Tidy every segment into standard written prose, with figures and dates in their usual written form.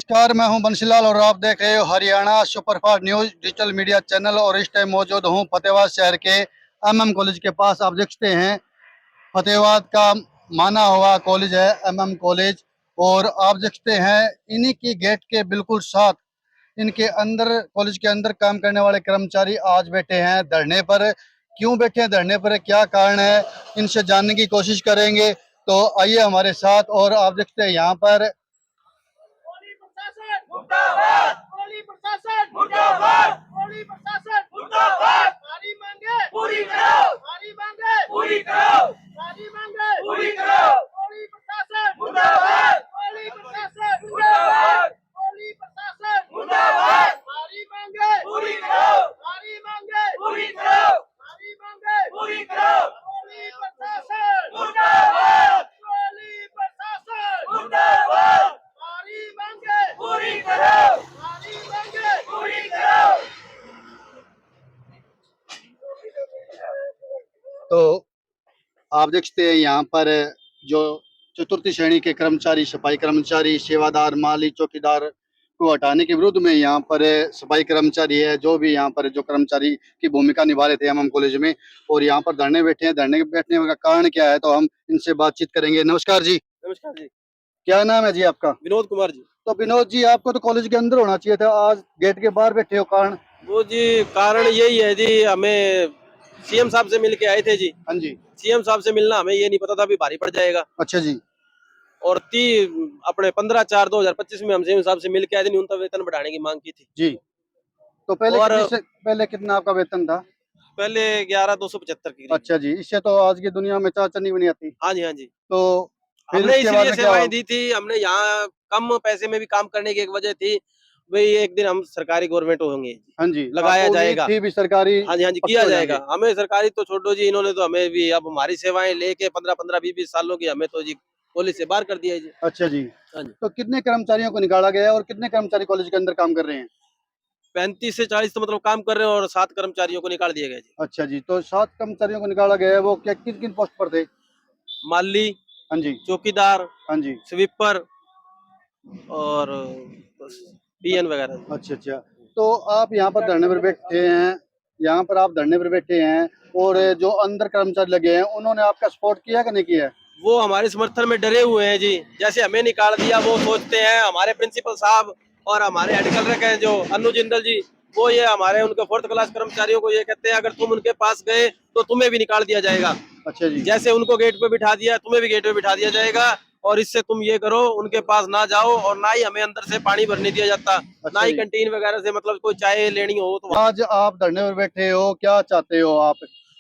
नमस्कार, मैं हूं बंसीलाल और आप देख रहे हो Haryana superfast news digital media channel. और इस टाइम मौजूद हूं फतेहाबाद शहर के कॉलेज के पास। आप देखते हैं फतेहाबाद का माना हुआ कॉलेज है कॉलेज। और आप देखते हैं इन्हीं की गेट के बिल्कुल साथ इनके अंदर कॉलेज के अंदर काम करने वाले कर्मचारी आज बैठे हैं धरने पर। क्यों बैठे हैं धरने पर, क्या कारण है, इनसे जानने की कोशिश करेंगे। तो आइए हमारे साथ। और आप देखते हैं यहाँ पर गोली प्रशासन मुर्दाबाद, गोली प्रशासन मुर्दाबाद, गोली प्रशासन मुर्दाबाद। हमारी मांगे पूरी करो, हमारी मांगे पूरी करो, हमारी मांगे पूरी करो। गोली प्रशासन मुर्दाबाद, गोली प्रशासन मुर्दाबाद, गोली प्रशासन मुर्दाबाद। हमारी मांगे पूरी करो, हमारी मांगे पूरी करो, हमारी मांगे पूरी करो। गोली प्रशासन मुर्दाबाद, गोली प्रशासन मुर्दाबाद। हमारी मांगे पूरी करो, हमारी मांगे पूरी करो। तो आप देखते हैं यहाँ पर जो चतुर्थी श्रेणी के कर्मचारी, सफाई कर्मचारी, सेवादार, माली, चौकीदार को हटाने के विरोध में यहाँ पर सफाई कर्मचारी है, जो भी यहाँ पर जो कर्मचारी की भूमिका निभा रहे थे कॉलेज में, और यहाँ पर धरने बैठे हैं। धरने बैठने का कारण क्या है, तो हम इनसे बातचीत करेंगे। नमस्कार जी, नमस्कार जी। क्या नाम है जी आपका? विनोद कुमार जी। तो विनोद जी, आपको तो कॉलेज के अंदर होना चाहिए था, आज गेट के बाहर बैठे हो, कारण? वो जी कारण यही है जी, हमें सीएम साहब से मिल के आए थे जी। हाँ जी। सीएम साहब से मिलना हमें ये नहीं पता था अभी भारी पड़ जाएगा। अच्छा जी। और अपने 15/4/2025 में हम सीएम साहब से मिल के आए थे, न्यूनतम वेतन बढ़ाने की मांग की थी जी। तो पहले कितना आपका वेतन था? पहले 11,275 की। अच्छा जी, इससे तो आज की दुनिया में चाचा नहीं बनी आती। हाँ जी, हाँ जी। तो फिर हमने उसके बाद इसीलिए में क्या हुआ? सेवाएं दी थी, हमने यहाँ कम पैसे में भी काम करने की एक वजह थी, भाई एक दिन हम सरकारी गवर्नमेंट होंगे, हाँ जी, लगाया आपको उम्मीद जाएगा। थी भी सरकारी हाँ जी, हाँ जी, पक्के किया हो जाएगा। जाएंगे। हमें सरकारी तो छोड़ो जी, इन्होंने तो हमें भी अब हमारी सेवाएं लेके 15-15, 20-20 सालों की हमें तो जी कॉलेज से बाहर कर दिया है जी। अच्छा जी। हाँ जी। तो कितने कर्मचारियों को निकाला गया है और कितने कर्मचारी कॉलेज के अंदर काम कर रहे हैं? 35 से 40 तो मतलब काम कर रहे हैं और 7 कर्मचारियों को निकाल दिया गया जी। अच्छा जी, तो 7 कर्मचारियों को निकाला गया है, वो क्या किन किन पोस्ट पर थे? माली, हाँ जी। चौकीदार, हाँ जी। स्वीपर और बस पीएन वगैरह। अच्छा अच्छा। तो आप यहाँ पर धरने पर बैठे हैं, यहाँ पर आप धरने पर बैठे हैं, और जो अंदर कर्मचारी लगे हैं उन्होंने आपका सपोर्ट किया कि नहीं किया? वो हमारे समर्थन में डरे हुए हैं जी। जैसे हमें निकाल दिया, वो सोचते हैं हमारे प्रिंसिपल साहब और हमारे हेड क्लर्क हैं जो अनु जिंदल जी, वो ये हमारे उनके 4th क्लास कर्मचारियों को ये कहते हैं, अगर तुम उनके पास गए तो तुम्हें भी निकाल दिया जाएगा। अच्छा जी। जैसे उनको गेट पे बिठा दिया, तुम्हें भी गेट पे बिठा दिया जाएगा। और इससे तुम ये करो, उनके पास ना जाओ, और ना ही हमें अंदर से पानी भरने दिया जाता, ना अच्छा ही जी। कैंटीन वगैरह से मतलब कोई चाय लेनी हो तो। आज आप धरने पर बैठे हो, क्या चाहते हो आप?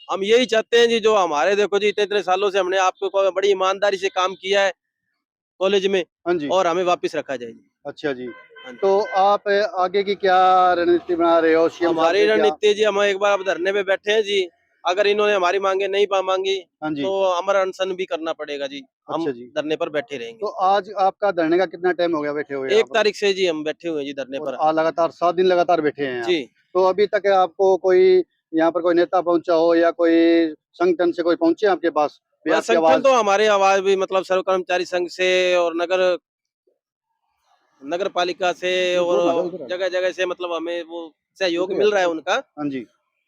हम यही चाहते हैं जी, जो हमारे देखो जी इतने इतने सालों से हमने आपको बड़ी ईमानदारी से काम किया है कॉलेज में, हाँ जी। और हमें वापस रखा जाए जी। अच्छा जी। हाँ जी। तो आप आगे की क्या रणनीति बना रहे हो, सीएम साहब हमारी से क्या? रणनीति जी, हम एक बार अब धरने पे बैठे हैं जी, अगर इन्होंने हमारी मांगे नहीं मांगी हाँ जी। तो अमर अनशन भी करना पड़ेगा जी। हम अच्छा जी। धरने पर बैठे तो रहेंगे। आज आपका धरने का कितना टाइम हो गया बैठे हुए यहाँ 1 पर? तारीख से जी हम बैठे हुए हैं जी धरने और पर। लगातार 7 दिन लगातार बैठे हैं आप? जी। तो अभी तक आपको कोई यहाँ पर कोई नेता पहुंचा हो या कोई संगठन से कोई पहुंचे आपके पास भी वह आपकी संगठन आवाज? तो हमारी आवाज भी मतलब सर्व कर्मचारी संघ से और नगर पालिका से और जगह जगह से मतलब हमें वो सहयोग मिल रहा है उनका। हाँ जी।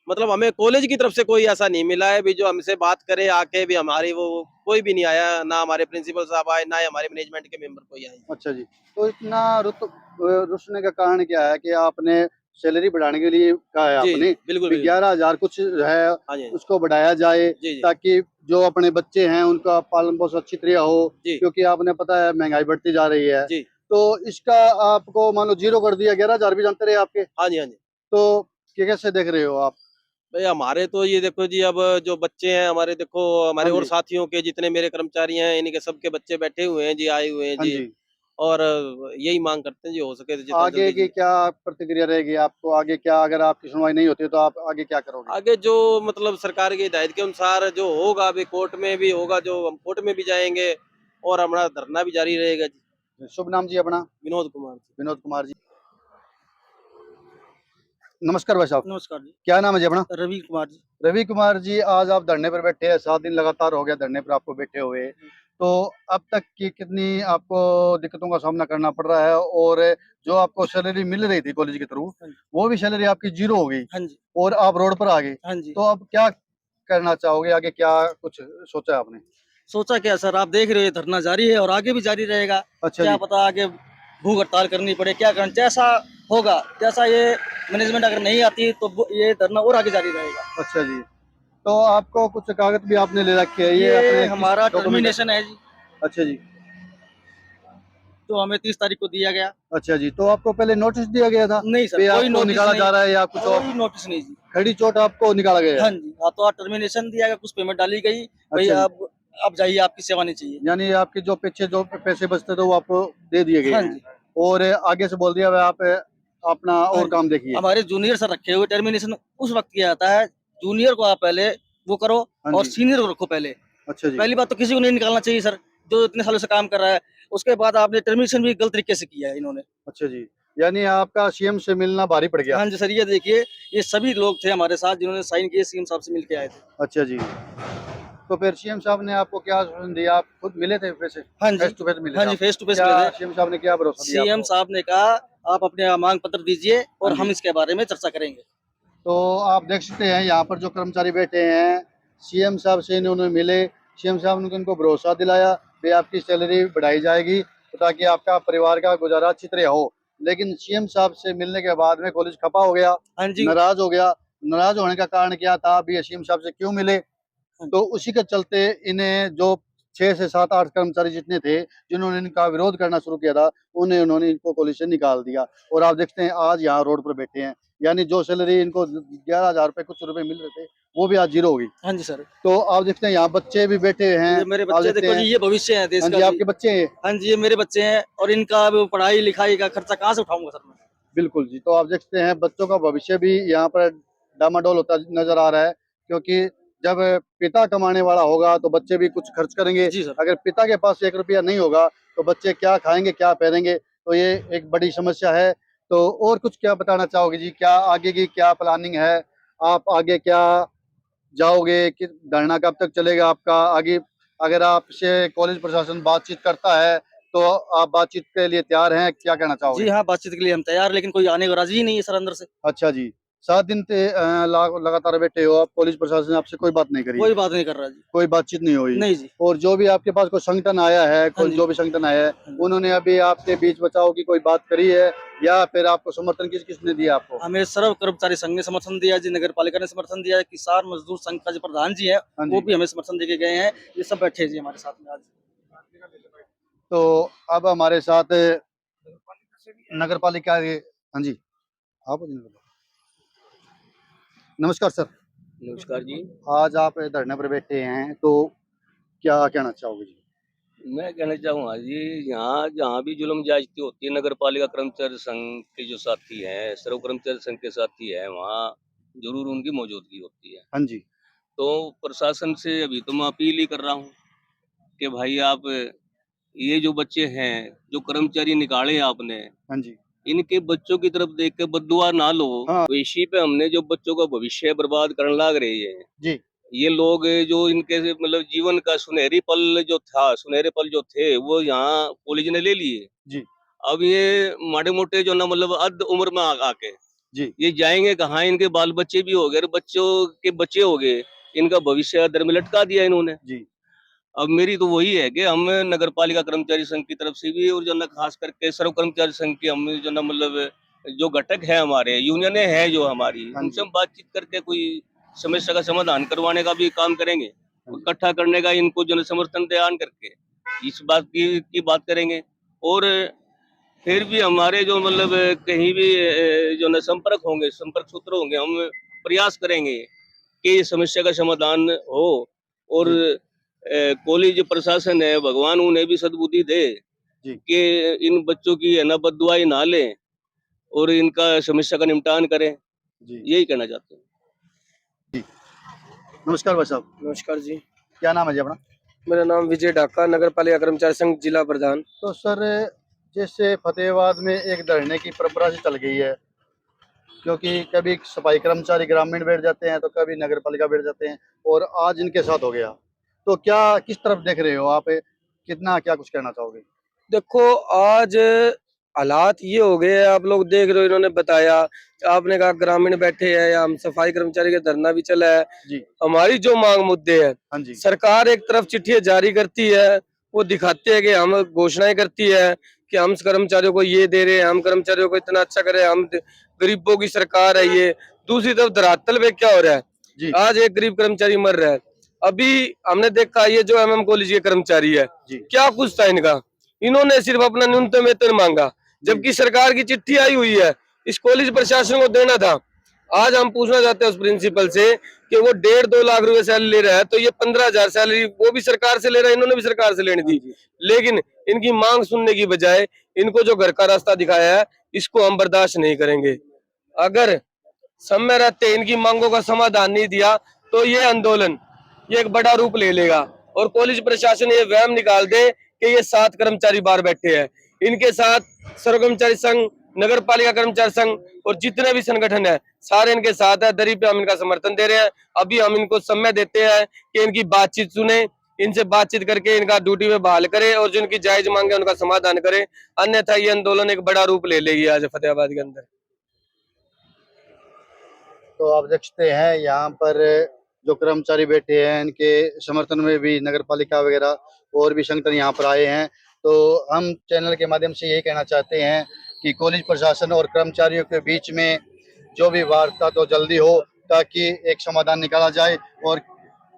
मतलब हमें कॉलेज की तरफ से कोई ऐसा नहीं मिला है भी जो हमसे बात करे आके भी, हमारी वो कोई भी नहीं आया, ना हमारे प्रिंसिपल साहब आए, ना ही हमारे मैनेजमेंट के मेंबर कोई आए। अच्छा जी। तो इतना रुसने का कारण क्या है कि आपने सैलरी बढ़ाने के लिए कहा है जी आपने बिल्कुल भी बिल्कुल। 11,000 कुछ है, हाँ जी, उसको बढ़ाया जाए, जी जी ताकि जो अपने बच्चे हैं उनका पालन पोषण अच्छी तरह हो, जी क्योंकि आपने पता है महंगाई बढ़ती जा रही है। जी। तो इसका आपको मान लो जीरो कर दिया, 11,000 भी जानते रहे आपके, हाँ जी, हाँ जी। तो कैसे देख रहे हो आप? भाई हमारे तो ये देखो जी, अब जो बच्चे हैं हमारे, देखो हाँ हमारे और जी। साथियों के जितने मेरे कर्मचारी हैं, इनके सबके बच्चे बैठे हुए हैं जी, आए हुए हैं हाँ जी। जी। और यही मांग करते हैं जी, हो सके तो जितना आगे जल्दी की जी। क्या प्रतिक्रिया रहेगी आपको? आगे क्या, अगर आपकी सुनवाई नहीं होती तो आप आगे क्या करोगे? आगे जो मतलब सरकार की हिदायत के अनुसार जो होगा, अभी कोर्ट में भी होगा, जो हम कोर्ट में भी जाएंगे और हमारा धरना भी जारी रहेगा जी। शुभ नाम जी अपना? विनोद कुमार जी। विनोद कुमार जी। नमस्कार भाई साहब, नमस्कार जी। क्या नाम है जी अपना? रवि कुमार जी। रवि कुमार जी, आज आप धरने पर बैठे हैं, 7 दिन लगातार हो गया धरने पर आपको बैठे हुए। तो अब तक की कितनी आपको दिक्कतों का सामना करना पड़ रहा है, और जो आपको सैलरी मिल रही थी कॉलेज के थ्रू हाँ जी। वो भी सैलरी आपकी जीरो हो गई हाँ जी। और आप रोड पर आ गए, हाँ जी। तो अब क्या करना चाहोगे? आगे क्या कुछ सोचा है आपने? सोचा क्या सर, आप देख रहे हो ये धरना जारी है और आगे भी जारी रहेगा। अच्छा क्या जी। पता आगे भूख हड़ताल करनी पड़े, क्या करना, जैसा होगा, जैसा ये मैनेजमेंट अगर नहीं आती तो ये धरना और आगे जारी रहेगा। अच्छा जी। तो आपको कुछ कागज भी आपने ले रखे हैं, ये ये अपने किस हमारा डॉक्यूमेंट है? टर्मिनेशन है जी, अच्छा जी। जो हमें 30 तारीख को दिया गया। अच्छा जी, तो आपको पहले नोटिस दिया गया था नहीं सर, कि कोई आपको नोटिस निकाला नहीं, जा रहा है या कुछ और? कोई नोटिस नहीं जी। खड़ी चोट आपको निकाला गया हाँ है? जी, हाँ, तो टर्मिनेशन दिया गया, कुछ पेमेंट डाली गई, भाई अच्छा जी। अब जाइए, आपकी सेवा नहीं चाहिए। यानी आपके जो पीछे जो पैसे बचते थे वो आपको दे दिए गए हाँ हैं, जी। और आगे से बोल दिया हुआ आप अपना हाँ और जी। काम देखिए। हमारे जूनियर सर रखे हुए, टर्मिनेशन उस वक्त किया जाता है, जूनियर को आप पहले वो करो हाँ और जी। सीनियर को रखो पहले। अच्छा जी। पहली बात तो किसी को नहीं निकालना चाहिए सर, जो इतने सालों से काम कर रहा है। उसके बाद आपने टर्मिनेशन भी गलत तरीके से किया है इन्होंने। अच्छा जी, यानी आपका सीएम से मिलना भारी पड़ गया। हाँ जी सर, ये देखिए, ये सभी लोग थे हमारे साथ जिन्होंने साइन किए, सीएम साहब से मिल के आए थे। अच्छा जी, तो फिर सीएम साहब ने आपको क्या आश्वासन दिया? आप खुद मिले थे वैसे? हाँ जी। फेस टू फेस मिले हाँ थे जी, आप? फेस टू फेस क्या मिले थे। सीएम साहब ने क्या भरोसा दिया सीएम आपको? साहब ने कहा, आप अपने मांग पत्र दीजिए हाँ और जी। हम इसके बारे में चर्चा करेंगे। तो आप देख सकते हैं यहाँ पर जो कर्मचारी बैठे हैं, सीएम साहब से इन्होंने मिले, सीएम साहब ने उनको भरोसा दिलाया कि आपकी सैलरी बढ़ाई जाएगी तो ताकि आपका परिवार का गुजारा अच्छी तरह हो। लेकिन सीएम साहब से मिलने के बाद में कॉलेज खपा हो गया, हाँ जी। नाराज हो गया। नाराज होने का कारण क्या था? अभी सीएम साहब से क्यों मिले? हाँ तो उसी के चलते इन्हें जो 6 से 7-8 कर्मचारी जितने थे, जिन्होंने इनका विरोध करना शुरू किया था, उन्होंने इनको कॉलेज से निकाल दिया, और आप देखते हैं आज यहाँ रोड पर बैठे हैं। यानी जो सैलरी इनको 11,000 रुपए कुछ रुपए मिल रहे थे, वो भी आज ज़ीरो हो गई। हाँ जी सर। तो आप देखते हैं यहाँ बच्चे भी बैठे हैं, ये मेरे आप बच्चे देखते देखो जी, हैं। ये भविष्य है देश हाँ का जी, जी। आपके बच्चे हैं। हाँ जी, ये मेरे बच्चे हैं और इनका अब पढ़ाई लिखाई का खर्चा कहाँ से उठाऊंगा सर मैं? बिल्कुल जी, तो आप देखते हैं बच्चों का भविष्य भी यहाँ पर डामाडोल होता नज़र आ रहा है, क्योंकि जब पिता कमाने वाला होगा तो बच्चे भी कुछ खर्च करेंगे। जी सर। अगर पिता के पास 1 रुपया नहीं होगा तो बच्चे क्या खाएँगे, क्या पहनेंगे? तो ये एक बड़ी समस्या है। तो और कुछ क्या बताना चाहोगे जी? क्या आगे की क्या प्लानिंग है? आप आगे क्या जाओगे? कि धरना कब तक चलेगा आपका? आगे अगर आपसे कॉलेज प्रशासन बातचीत करता है, तो आप बातचीत के लिए तैयार हैं? क्या कहना चाहोगे? जी हाँ, बातचीत के लिए हम तैयार, लेकिन कोई आने को राजी ही नहीं है सर अंदर से। अच्छा जी। 7 दिन से लगातार बैठे हो आप, कॉलेज प्रशासन ने आपसे कोई बात नहीं करी है? कोई बात नहीं कर रहा जी। कोई बातचीत नहीं हुई? नहीं जी। और जो भी आपके पास कोई संगठन आया है, हाँ कोई जी। जो भी संगठन आया है, हाँ जी। उन्होंने अभी आपके बीच बचाव की कोई बात करी है, या फिर आपको समर्थन किसने दिया आपको? हमें सर्व कर्मचारी संघ ने समर्थन दिया जी, नगर पालिका ने समर्थन दिया है, किसान मजदूर संघ का जो प्रधान जी है, हाँ वो जी। भी हमें समर्थन देके गए हैं। ये सब बैठे हैं जी हमारे साथ में आज। तो अब हमारे साथ नगर पालिका के, हाँ जी, आप बोलिए। नमस्कार सर, नमस्कार जी। आज आप धरने पर बैठे हैं, तो क्या कहना चाहोगे जी? मैं कहना चाहूँगा जी, यहाँ जहाँ भी जुल्म ज्यादती होती है, नगर पालिका कर्मचारी संघ के जो साथी हैं, सर्व कर्मचारी संघ के साथी हैं, वहाँ ज़रूर उनकी मौजूदगी होती है। हाँ जी। तो प्रशासन से अभी तो मैं अपील ही कर रहा हूँ कि भाई आप ये जो बच्चे हैं, जो कर्मचारी निकाले आपने, हाँ जी। इनके बच्चों की तरफ देख के बद्दुआ ना लो। हाँ। तो इसी पे हमने जो बच्चों का भविष्य बर्बाद करने लग रही है। जी। ये लोग जो इनके से मतलब जीवन का सुनहरी पल जो था, सुनहरे पल जो थे, वो यहाँ कॉलेज ने ले लिए। जी। अब ये माड़े-मोटे जो ना मतलब अध उम्र में आके जी। ये जाएँगे कहाँ? इनके बाल बच्चे भी हो गए और बच्चों के बच्चे हो गए। इनका भविष्य दर में लटका दिया इन्होंने। जी। अब मेरी तो वही है कि हम नगर पालिका कर्मचारी संघ की तरफ से भी और जो ना खास करके सर्व कर्मचारी संघ के हम जो ना मतलब जो घटक है हमारे, यूनियनें हैं जो हमारी, हाँ उनसे जी। हम बातचीत करके कोई समस्या का समाधान करवाने का भी काम करेंगे। हाँ जी। इकट्ठा करने का इनको जो है समर्थन प्रदान करके इस बात की बात करेंगे। और फिर भी हमारे जो मतलब कहीं भी जो ना संपर्क सूत्र होंगे, हम प्रयास करेंगे कि ये समस्या का समाधान हो। और जी। कॉलेज प्रशासन है, भगवान उन्हें भी सद्बुद्धि दे जी। कि इन बच्चों की है ना बद्दुआएं ना लें और इनका समस्या का निपटान करें। जी। यही कहना चाहते हैं। नमस्कार भाई साहब, नमस्कार जी। क्या नाम है जी अपना? मेरा नाम विजय ढाका, नगर पालिका कर्मचारी संघ जिला प्रधान। तो सर, जैसे फतेहाबाद में एक धरने की परंपरा सी चल गई है, क्योंकि कभी सफाई कर्मचारी ग्रामीण बैठ जाते हैं, तो कभी नगर पालिका बैठ जाते हैं, और आज इनके साथ हो गया। तो क्या किस तरफ देख रहे हो आप? कितना क्या कुछ कहना चाहोगे? देखो आज हालात ये हो गए हैं, आप लोग देख रहे हो, इन्होंने बताया, आपने कहा ग्रामीण बैठे हैं या हम सफाई कर्मचारी का धरना भी चला है। जी। हमारी जो मांग मुद्दे हैं, हाँ जी। सरकार एक तरफ चिट्ठियां जारी करती है, वो दिखाते हैं कि हम घोषणाएं करती है कि हम कर्मचारियों को ये दे रहे हैं, हम कर्मचारियों को इतना अच्छा करे, हम गरीबों की सरकार है ये। दूसरी तरफ धरातल पे क्या हो रहा है, जी। आज एक गरीब कर्मचारी मर रहा है। अभी हमने देखा ये जो एमएम कॉलेज के कर्मचारी है, जी। क्या कुछ था इनका, इन्होंने सिर्फ अपना न्यूनतम वेतन मांगा, जबकि सरकार की चिट्ठी आई हुई है, इस कॉलेज प्रशासन को देना था। आज हम पूछना चाहते हैं उस प्रिंसिपल से कि वो 1.5-2 लाख रुपए सैलरी ले रहा है, तो ये 15,000 सैलरी वो भी सरकार से ले रहा है, इन्होंने भी सरकार से लेनी थी। लेकिन इनकी मांग सुनने की बजाय इनको जो घर का रास्ता दिखाया है, इसको हम बर्दाश्त नहीं करेंगे। अगर समय रहते इनकी मांगों का समाधान नहीं दिया तो ये आंदोलन ये एक बड़ा रूप ले लेगा और कॉलेज प्रशासन ये वहम निकाल दे कि ये 7 कर्मचारी बाहर बैठे हैं। इनके साथ सर्व कर्मचारी संघ, नगर पालिका कर्मचारी संघ और जितने भी संगठन है सारे इनके साथ है। दरी पे हम इनका समर्थन दे रहे हैं। अभी हम इनको समय देते हैं कि इनकी बातचीत सुने, इनसे बातचीत करके इनका ड्यूटी में बहाल करे और जो इनकी जायज मांगे उनका समाधान करे, अन्यथा ये आंदोलन एक बड़ा रूप ले लेगी आज फतेहाबाद के अंदर। तो आप देखते हैं यहाँ पर जो कर्मचारी बैठे हैं, इनके समर्थन में भी नगर पालिका वगैरह और भी संगठन यहाँ पर आए हैं। तो हम चैनल के माध्यम से यही कहना चाहते हैं कि कॉलेज प्रशासन और कर्मचारियों के बीच में जो भी वार्ता तो जल्दी हो, ताकि एक समाधान निकाला जाए और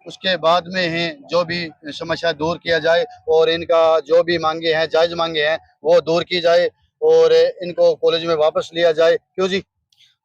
उसके बाद में ही जो भी समस्या दूर किया जाए और इनका जो भी मांगे हैं, जायज मांगे हैं, वो दूर की जाए और इनको कॉलेज में वापस लिया जाए। क्यों जी?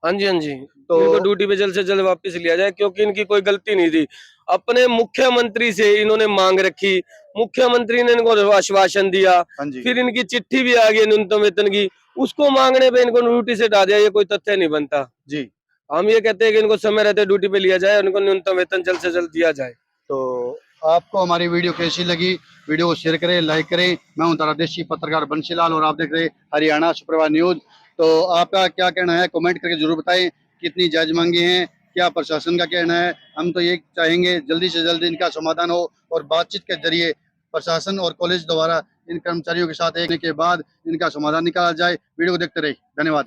हाँ जी, हाँ जी। तो इनको ड्यूटी पे जल्द से जल्द वापस लिया जाए, क्योंकि इनकी कोई गलती नहीं थी। अपने मुख्यमंत्री से इन्होंने मांग रखी, मुख्यमंत्री ने इनको आश्वासन दिया, हाँ जी। फिर इनकी चिट्ठी भी आ गई न्यूनतम वेतन की, उसको मांगने पे इनको ड्यूटी से हटा दिया, ये कोई तथ्य नहीं बनता। जी। हम ये कहते हैं कि इनको समय रहते ड्यूटी पे लिया जाए और इनको न्यूनतम वेतन जल्द से जल्द दिया जाए। तो आपको हमारी वीडियो कैसी लगी? वीडियो को शेयर करें, लाइक करें। मैं हूं तारा देशी पत्रकार बंशीलाल और आप देख रहे हैं हरियाणा सुप्रभात न्यूज। तो आपका क्या कहना है कमेंट करके जरूर बताएं। कितनी जायज मांगे हैं, क्या प्रशासन का कहना है? हम तो ये चाहेंगे जल्दी से जल्दी इनका समाधान हो और बातचीत के जरिए प्रशासन और कॉलेज द्वारा इन कर्मचारियों के साथ एक के बाद इनका समाधान निकाला जाए। वीडियो को देखते रहिए। धन्यवाद।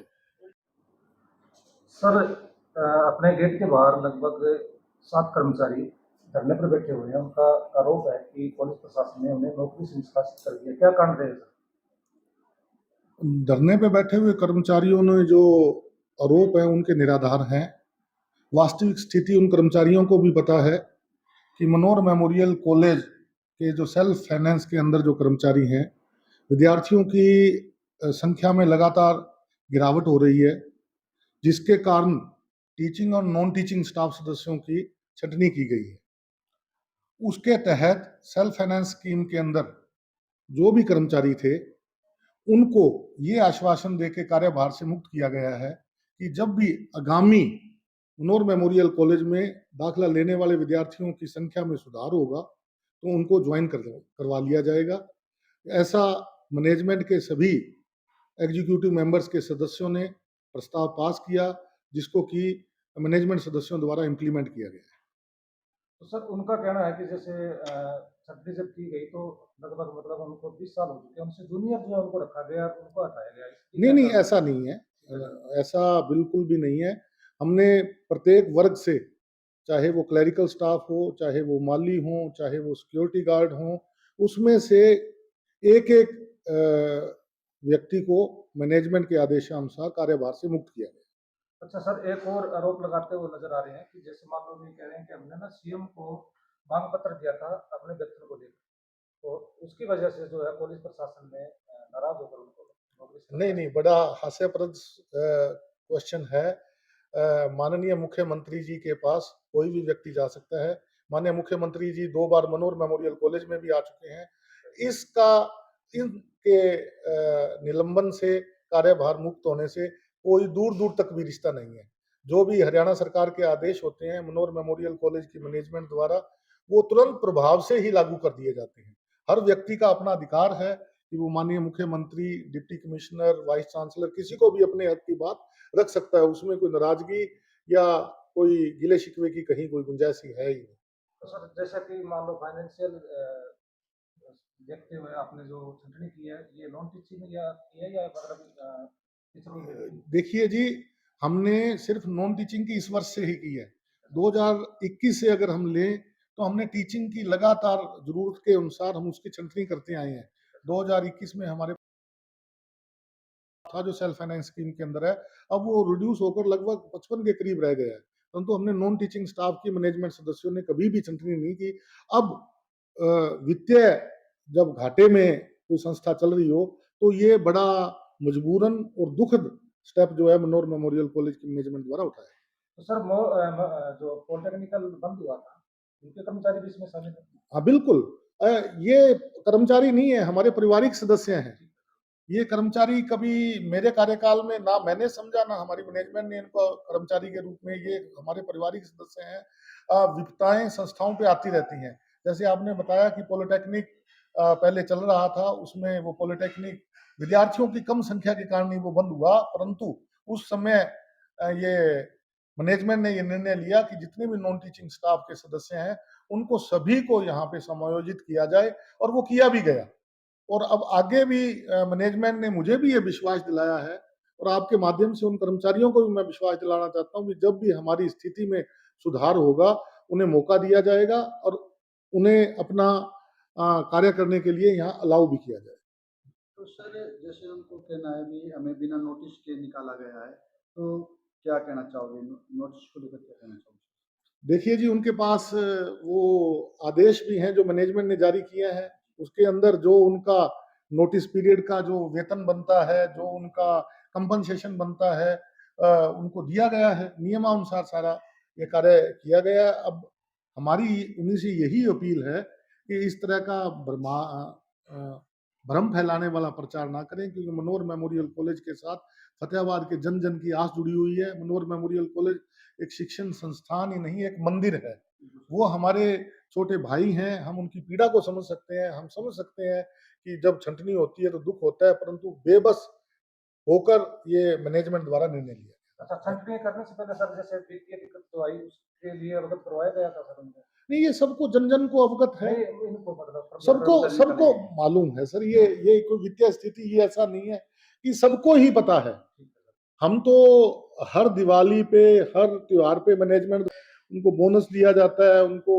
सर अपने गेट के बाहर लगभग 7 कर्मचारी धरने पर बैठे हुए हैं। उनका आरोप है कि कॉलेज प्रशासन ने उन्हें नौकरी से निष्कासित कर दिया। क्या कारण रहेगा सर? धरने पे बैठे हुए कर्मचारियों ने जो आरोप है उनके निराधार हैं। वास्तविक स्थिति उन कर्मचारियों को भी पता है कि मनोर मेमोरियल कॉलेज के जो सेल्फ फाइनेंस के अंदर जो कर्मचारी हैं, विद्यार्थियों की संख्या में लगातार गिरावट हो रही है, जिसके कारण टीचिंग और नॉन टीचिंग स्टाफ सदस्यों की छंटनी की गई है। उसके तहत सेल्फ फाइनेंस स्कीम के अंदर जो भी कर्मचारी थे उनको ये आश्वासन देके कार्यभार से मुक्त किया गया है कि जब भी आगामी मनोर मेमोरियल कॉलेज में दाखिला लेने वाले विद्यार्थियों की संख्या में सुधार होगा तो उनको ज्वाइन करवा लिया जाएगा। ऐसा मैनेजमेंट के सभी एग्जीक्यूटिव मेंबर्स के सदस्यों ने प्रस्ताव पास किया, जिसको कि मैनेजमेंट सदस्यों द्वारा इम्प्लीमेंट किया गया है। तो सर उनका कहना है कि जैसे छटनी जब की गई तो लगभग मतलब उनको 20 साल हो चुके हैं, उनसे जूनियर जो है उनको रखा गया, उनको हटाया गया। इसकी नहीं, क्या ऐसा नहीं है। ऐसा बिल्कुल भी नहीं है। हमने प्रत्येक वर्ग से, चाहे वो क्लरिकल स्टाफ हो, चाहे वो माली हो, चाहे वो सिक्योरिटी गार्ड हो, उसमें से एक-एक व्यक्ति को मैनेजमेंट के आदेशानुसार कार्यभार से मुक्त किया गया। अच्छा सर, एक और आरोप लगाते हुए नजर आ रहे हैं कि जैसे मान लो ये कह रहे हैं कि हमने ना सीएम को मांग पत्र दिया था अपने वेतन को लेकर, तो उसकी वजह से जो है कॉलेज प्रशासन ने नाराज होकर उनको नौकरी से नहीं, नहीं, बड़ा हास्यास्पद क्वेश्चन है। माननीय मुख्यमंत्री जी के पास कोई भी व्यक्ति जा सकता है। माननीय मुख्यमंत्री जी 2 बार मनोर मेमोरियल कॉलेज में भी आ चुके हैं। इसका इनके निलंबन से, कार्यभार मुक्त होने से कोई दूर-दूर तक भी रिश्ता नहीं है। जो भी हरियाणा सरकार के आदेश होते हैं मनोर मेमोरियल कॉलेज की मैनेजमेंट द्वारा, वो तुरंत प्रभाव से ही लागू कर दिए जाते हैं। हर व्यक्ति का अपना अधिकार है कि वो माननीय मुख्यमंत्री, डिप्टी कमिश्नर, वाइस चांसलर किसी को भी अपने हक की बात रख सकता है। उसमें कोई नाराजगी या कोई गिले शिकवे की कहीं कोई गुंजाइश ही है ही नहीं। तो सर जैसा कि मान लो फाइनेंशियल देखते हुए आपने जो छंटनी की है, ये नॉन टीचिंग या की है या मतलब टीचरों में? देखिए जी, हमने सिर्फ नॉन टीचिंग की इस वर्ष से ही की है। 2021 से अगर हम लें तो हमने टीचिंग की लगातार जरूरत के अनुसार हम उसकी छंटनी करते आए हैं। 2021 में हमारे था जो सेल्फ फाइनेंस स्कीम के अंदर है, अब वो रिड्यूस होकर लगभग 55 के करीब रह गया है। परंतु हमने नॉन टीचिंग स्टाफ की मैनेजमेंट सदस्यों ने कभी भी छंटनी नहीं की। अब वित्तीय जब घाटे में कोई संस्था चल रही हो तो ये बड़ा मजबूरन और दुखद स्टेप जो है मनोर मेमोरियल कॉलेज की मैनेजमेंट द्वारा उठाया। तो सर जो पॉलिटेक्निकल बंद हुआ था, उनके कर्मचारी भी इसमें शामिल हैं? हाँ बिल्कुल, ये कर्मचारी नहीं है, हमारे पारिवारिक सदस्य हैं। ये कर्मचारी कभी मेरे कार्यकाल में ना मैंने समझा ना हमारी मैनेजमेंट ने इनको कर्मचारी के रूप में, ये हमारे पारिवारिक सदस्य हैं। विपदाएं संस्थाओं पे आती रहती हैं। जैसे आपने बताया कि पॉलिटेक्निक पहले चल रहा था, उसमें वो पॉलिटेक्निक विद्यार्थियों की कम संख्या के कारण ही वो बंद हुआ, परंतु उस समय ये मैनेजमेंट ने ये निर्णय लिया कि जितने भी नॉन टीचिंग स्टाफ के सदस्य हैं उनको सभी को यहाँ पे समायोजित किया जाए, और वो किया भी गया। और अब आगे भी मैनेजमेंट ने मुझे भी ये विश्वास दिलाया है, और आपके माध्यम से उन कर्मचारियों को भी मैं विश्वास दिलाना चाहता हूँ कि जब भी हमारी स्थिति में सुधार होगा, उन्हें मौका दिया जाएगा और उन्हें अपना कार्य करने के लिए यहाँ अलाउ भी किया जाएगा। तो सर जैसे उनको कहना है भी हमें बिना नोटिस के निकाला गया है, तो क्या कहना चाहोगे? नोटिस को लेकर क्या कहना चाहोगे? देखिए जी, उनके पास वो आदेश भी हैं जो मैनेजमेंट ने जारी किए हैं। उसके अंदर जो उनका नोटिस पीरियड का जो वेतन बनता है, जो उनका कंपनसेशन बनता है, उनको दिया गया है। नियमानुसार सारा ये कार्य किया गया है। अब हमारी उन्हीं से यही अपील है कि इस तरह का भ्रम फैलाने वाला प्रचार ना करें, क्योंकि मनोर मेमोरियल कॉलेज के साथ फतेहाबाद के जन जन की आस जुड़ी हुई है। मनोर मेमोरियल कॉलेज एक शिक्षण संस्थान ही नहीं, एक मंदिर है। वो हमारे छोटे भाई हैं, हम उनकी पीड़ा को समझ सकते हैं। हम समझ सकते हैं कि जब छंटनी होती है तो दुख होता है, परंतु बेबस होकर ये मैनेजमेंट द्वारा निर्णय लिया। अच्छा, छंटनी करने से पहले सर जैसे वित्तीय दिक्कत जो आई उसके लिए अवगत करवाया गया था सर उनको? नहीं, ये सबको जन जन को अवगत है, नहीं, इनको मतलब सबको मालूम है सर। ये कोई वित्तीय स्थिति ये ऐसा नहीं है कि सबको ही पता है। हम तो हर दिवाली पे, हर त्योहार पे मैनेजमेंट उनको बोनस दिया जाता है, उनको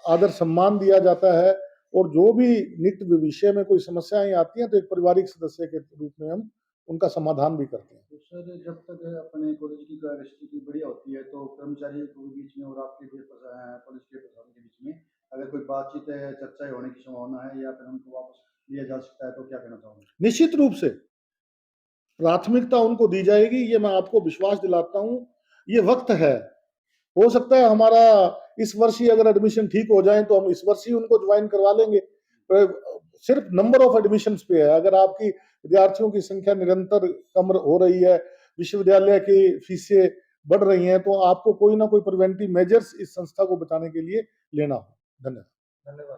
आदर सम्मान दिया जाता है, और जो भी नित्य विषय में कोई समस्याएं आती हैं तो एक पारिवारिक सदस्य के रूप में हम उनका समाधान भी करते हैं। तो सर जब तक अपने कॉलेज की स्थिति बढ़िया होती है तो कर्मचारियों के बीच में और आपके कॉलेज के प्रशासन के बीच में अगर कोई बातचीत है, चर्चाएं होने की संभावना है या फिर उनको वापस लिया जा सकता है, तो क्या कहना चाहोगे? निश्चित रूप से प्राथमिकता उनको दी जाएगी, ये मैं आपको विश्वास दिलाता हूँ। ये वक्त है, हो सकता है हमारा इस वर्ष ही अगर एडमिशन ठीक हो जाए तो हम इस वर्ष ही उनको ज्वाइन करवा लेंगे। सिर्फ नंबर ऑफ एडमिशन्स पे है। अगर आपकी विद्यार्थियों की संख्या निरंतर कम हो रही है, विश्वविद्यालय की फीसें बढ़ रही हैं, तो आपको कोई ना कोई प्रिवेंटिव मेजर्स इस संस्था को बचाने के लिए लेना हो। धन्यवाद। धन्यवाद।